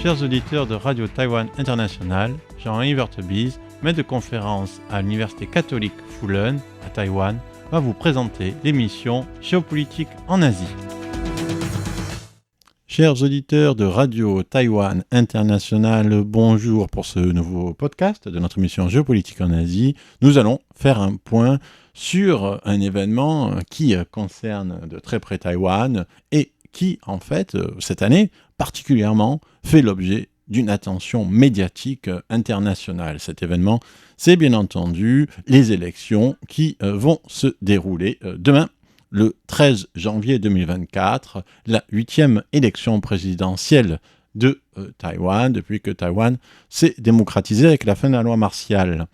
Chers auditeurs de Radio Taïwan International, Jean-Yves Vertebise, maître de conférence à l'Université catholique Fulun à Taïwan, va vous présenter l'émission Géopolitique en Asie. Chers auditeurs de Radio Taïwan International, bonjour pour ce nouveau podcast de notre émission Géopolitique en Asie. Nous allons faire un point sur un événement qui concerne de très près Taïwan et qui, en fait, cette année, particulièrement, fait l'objet d'une attention médiatique internationale. Cet événement, c'est bien entendu les élections qui vont se dérouler demain, le 13 janvier 2024, la 8e élection présidentielle de Taïwan, depuis que Taïwan s'est démocratisé avec la fin de la loi martiale.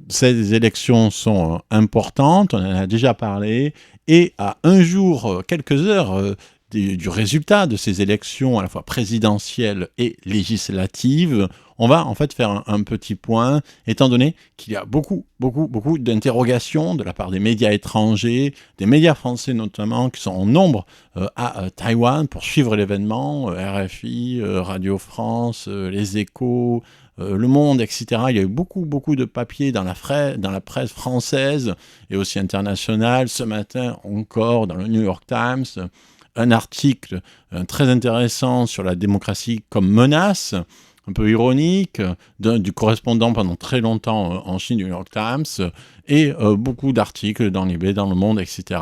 Ces élections sont importantes, on en a déjà parlé, et à un jour, quelques heures du résultat de ces élections à la fois présidentielles et législatives, on va en fait faire un petit point, étant donné qu'il y a beaucoup d'interrogations de la part des médias étrangers, des médias français notamment, qui sont en nombre à Taïwan pour suivre l'événement, RFI, Radio France, Les Échos, Le Monde, etc. Il y a eu beaucoup de papiers dans la presse française et aussi internationale. Ce matin encore, dans le New York Times, un article très intéressant sur la démocratie comme menace, un peu ironique, du correspondant pendant très longtemps en Chine, New York Times, et beaucoup d'articles dans Libé, dans Le Monde, etc.,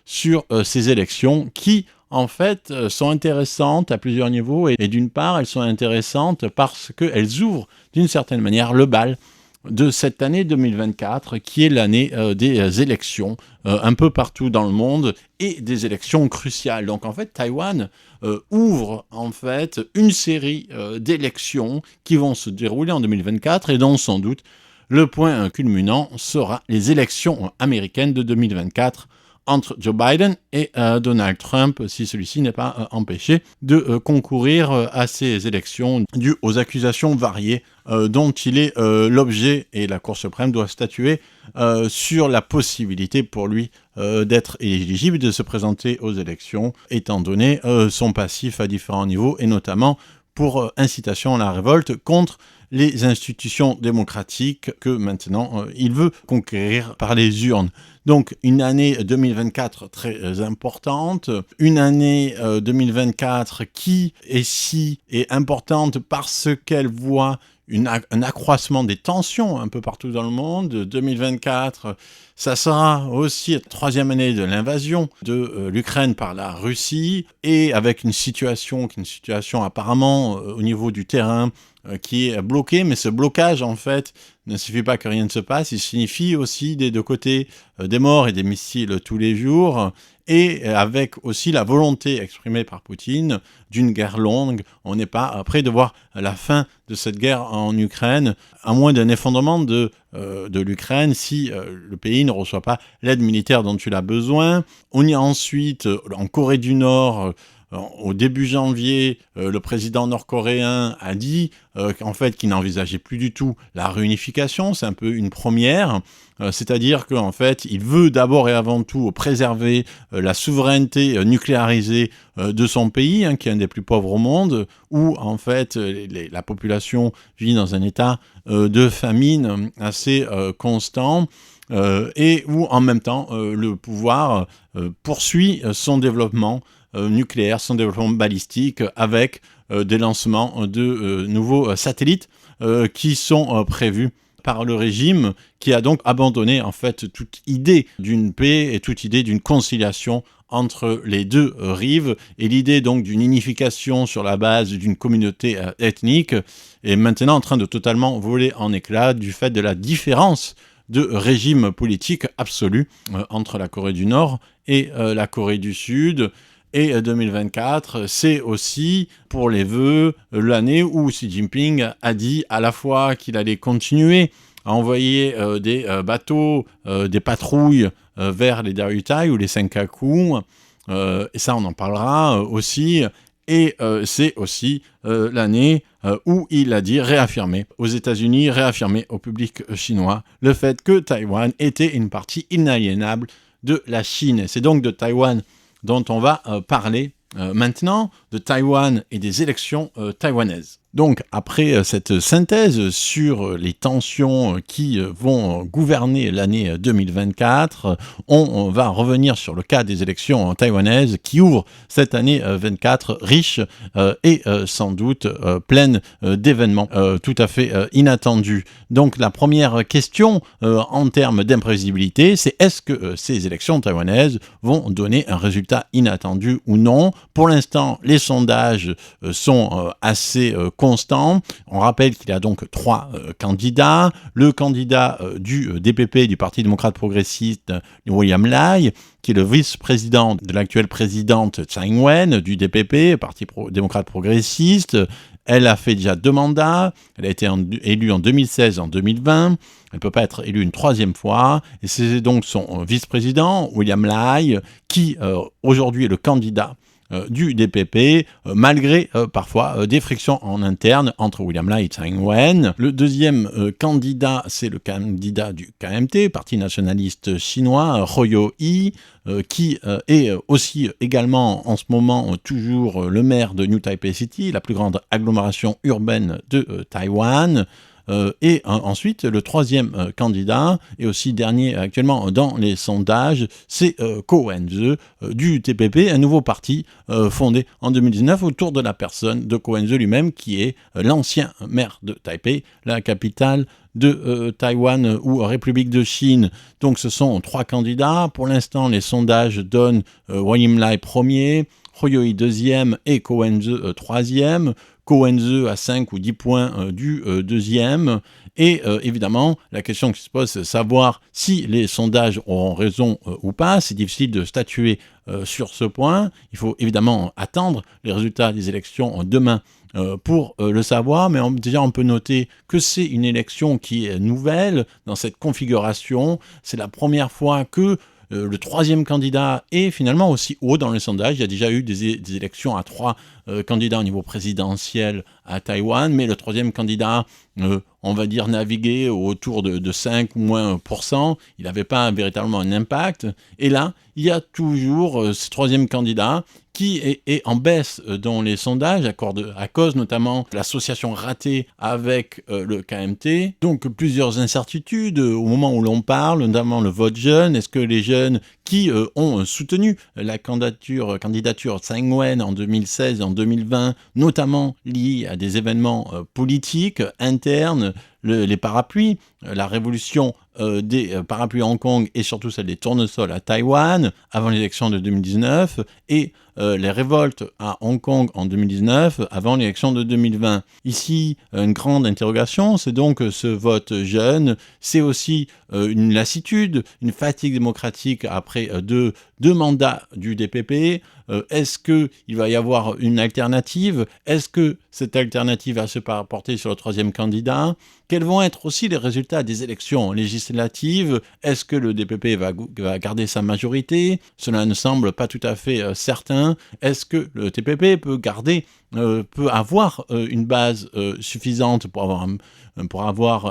sur ces élections qui, en fait, sont intéressantes à plusieurs niveaux. Et d'une part, elles sont intéressantes parce qu'elles ouvrent, d'une certaine manière, le bal de cette année 2024, qui est l'année des élections un peu partout dans le monde et des élections cruciales. Donc en fait, Taïwan ouvre en fait une série d'élections qui vont se dérouler en 2024 et dont sans doute le point culminant sera les élections américaines de 2024 entre Joe Biden et Donald Trump, si celui-ci n'est pas empêché de concourir à ces élections dues aux accusations variées dont il est l'objet, et la Cour suprême doit statuer sur la possibilité pour lui d'être éligible, de se présenter aux élections, étant donné son passif à différents niveaux, et notamment pour incitation à la révolte contre les institutions démocratiques que maintenant il veut conquérir par les urnes. Donc une année 2024 très importante, une année 2024 qui est importante parce qu'elle voit un accroissement des tensions un peu partout dans le monde. 2024, ça sera aussi la 3e année de l'invasion de l'Ukraine par la Russie, et avec une situation apparemment au niveau du terrain qui est bloquée, mais ce blocage en fait ne suffit pas que rien ne se passe, il signifie aussi des deux côtés des morts et des missiles tous les jours, et avec aussi la volonté exprimée par Poutine d'une guerre longue. On n'est pas près de voir la fin de cette guerre en Ukraine, à moins d'un effondrement de l'Ukraine si le pays ne reçoit pas l'aide militaire dont il a besoin. On y a ensuite, en Corée du Nord, au début janvier, le président nord-coréen a dit qu'en fait, qu'il n'envisageait plus du tout la réunification. C'est un peu une première, c'est-à-dire qu'en fait, il veut d'abord et avant tout préserver la souveraineté nucléarisée de son pays, qui est un des plus pauvres au monde, où en fait la population vit dans un état de famine assez constant. Et où en même temps le pouvoir poursuit son développement nucléaire, son développement balistique, avec des lancements de nouveaux satellites qui sont prévus par le régime, qui a donc abandonné en fait toute idée d'une paix et toute idée d'une conciliation entre les deux rives, et l'idée donc d'une unification sur la base d'une communauté ethnique est maintenant en train de totalement voler en éclats du fait de la différence de régime politique absolu entre la Corée du Nord et la Corée du Sud. Et 2024, c'est aussi, pour les vœux, l'année où Xi Jinping a dit à la fois qu'il allait continuer à envoyer des bateaux, des patrouilles vers les Diaoyutai ou les Senkaku, et ça on en parlera aussi, et c'est aussi l'année où il a dit, réaffirmer aux États-Unis, réaffirmer au public chinois le fait que Taïwan était une partie inaliénable de la Chine. C'est donc de Taïwan dont on va parler maintenant, de Taïwan et des élections taïwanaises. Donc, après cette synthèse sur les tensions qui vont gouverner l'année 2024, on va revenir sur le cas des élections taïwanaises qui ouvrent cette année 24 riche et sans doute pleine d'événements tout à fait inattendus. Donc, la première question en termes d'imprévisibilité, c'est est-ce que ces élections taïwanaises vont donner un résultat inattendu ou non? Pour l'instant, les sondages sont assez constant. On rappelle qu'il y a donc 3 candidats. Le candidat du DPP, du Parti démocrate progressiste, William Lai, qui est le vice-président de l'actuelle présidente Tsai Ing-wen du DPP, Parti démocrate progressiste. Elle a fait déjà 2 mandats. Elle a été élue en 2016 et en 2020. Elle ne peut pas être élue une 3e fois. Et c'est donc son vice-président, William Lai, qui aujourd'hui est le candidat du DPP, malgré parfois des frictions en interne entre William Lai et Tsai Ing-wen. Le deuxième candidat, c'est le candidat du KMT, Parti nationaliste chinois, Hou Yu-ih, qui est aussi également en ce moment toujours le maire de New Taipei City, la plus grande agglomération urbaine de Taïwan. Et ensuite, le troisième candidat, et aussi dernier actuellement dans les sondages, c'est Ko Wen-je du TPP, un nouveau parti fondé en 2019 autour de la personne de Ko Wen-je lui-même, qui est l'ancien maire de Taipei, la capitale de Taïwan ou République de Chine. Donc ce sont 3 candidats. Pour l'instant, les sondages donnent William Lai premier, Hou Yu-ih deuxième et Ko Wen-je troisième. Ko Wen-je à 5 ou 10 points du deuxième. Et évidemment, la question qui se pose, c'est de savoir si les sondages auront raison ou pas. C'est difficile de statuer sur ce point. Il faut évidemment attendre les résultats des élections demain pour le savoir, mais déjà on peut noter que c'est une élection qui est nouvelle dans cette configuration. C'est la première fois que le troisième candidat est finalement aussi haut dans les sondages. Il y a déjà eu des élections à 3 candidats au niveau présidentiel à Taïwan, mais le troisième candidat, on va dire, naviguait autour de 5 ou moins %. Il n'avait pas véritablement un impact. Et là, il y a toujours ce troisième candidat qui est en baisse dans les sondages, à cause notamment de l'association ratée avec le KMT. Donc plusieurs incertitudes au moment où l'on parle, notamment le vote jeune. Est-ce que les jeunes qui ont soutenu la candidature Tsai Ing-wen en 2016 et en 2020, notamment liés à des événements politiques internes, les parapluies, la révolution des parapluies à Hong Kong et surtout celle des tournesols à Taïwan avant l'élection de 2019 et les révoltes à Hong Kong en 2019 avant l'élection de 2020. Ici, une grande interrogation, c'est donc ce vote jeune, c'est aussi une lassitude, une fatigue démocratique après deux mandats du DPP. Est-ce qu'il va y avoir une alternative? Est-ce que cette alternative va se porter sur le troisième candidat? Quels vont être aussi les résultats des élections législatives? Est-ce que le DPP va garder sa majorité? Cela ne semble pas tout à fait certain. Est-ce que le TPP peut avoir une base suffisante pour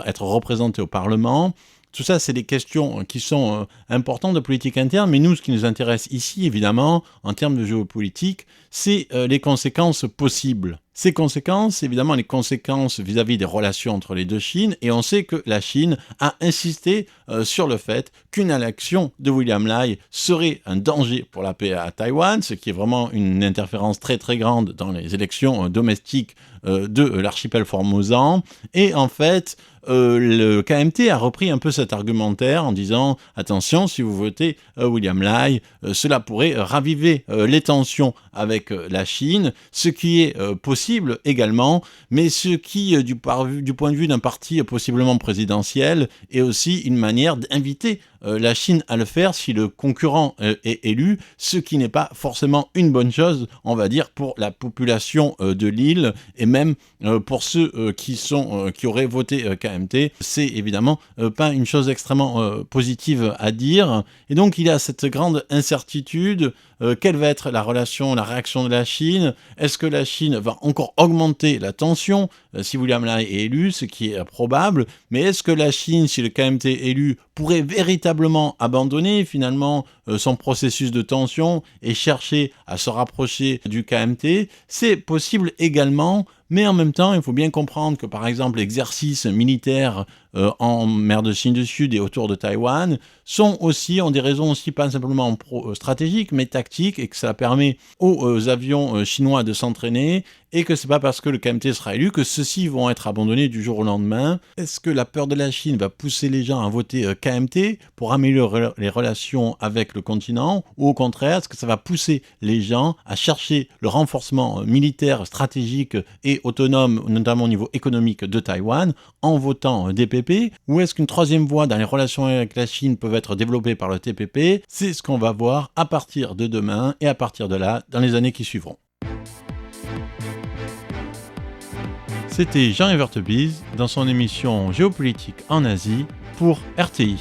être représenté au Parlement? Tout ça, c'est des questions qui sont importantes de politique interne, mais nous, ce qui nous intéresse ici, évidemment, en termes de géopolitique, c'est les conséquences possibles. Ces conséquences, évidemment, les conséquences vis-à-vis des relations entre les deux Chines, et on sait que la Chine a insisté sur le fait qu'une élection de William Lai serait un danger pour la paix à Taïwan, ce qui est vraiment une interférence très très grande dans les élections domestiques de l'archipel formosan, et en fait, le KMT a repris un peu cet argumentaire en disant « Attention, si vous votez William Lai, cela pourrait raviver les tensions avec la Chine, ce qui est possible également, mais ce qui, du point de vue d'un parti possiblement présidentiel, est aussi une manière d'inviter la Chine à le faire si le concurrent est élu, ce qui n'est pas forcément une bonne chose, on va dire, pour la population de l'île et même pour ceux qui auraient voté KMT. C'est évidemment pas une chose extrêmement positive à dire. Et donc il y a cette grande incertitude. Quelle va être la réaction de la Chine? Est-ce que la Chine va encore augmenter la tension si William Lai est élu, ce qui est probable? Mais est-ce que la Chine, si le KMT est élu, pourrait véritablement abandonner finalement son processus de tension et chercher à se rapprocher du KMT? C'est possible également, Mais en même temps, il faut bien comprendre que, par exemple, l'exercice militaire en mer de Chine du Sud et autour de Taïwan ont des raisons aussi pas simplement stratégiques, mais tactiques, et que ça permet aux avions chinois de s'entraîner, et que c'est pas parce que le KMT sera élu que ceux-ci vont être abandonnés du jour au lendemain. Est-ce que la peur de la Chine va pousser les gens à voter KMT pour améliorer les relations avec le continent, ou au contraire, est-ce que ça va pousser les gens à chercher le renforcement militaire, stratégique et autonome, notamment au niveau économique de Taïwan, en votant DPP, ou est-ce qu'une troisième voie dans les relations avec la Chine peut être développée par le TPP? C'est ce qu'on va voir à partir de demain et à partir de là, dans les années qui suivront. C'était Jean Evertebise dans son émission Géopolitique en Asie pour RTI.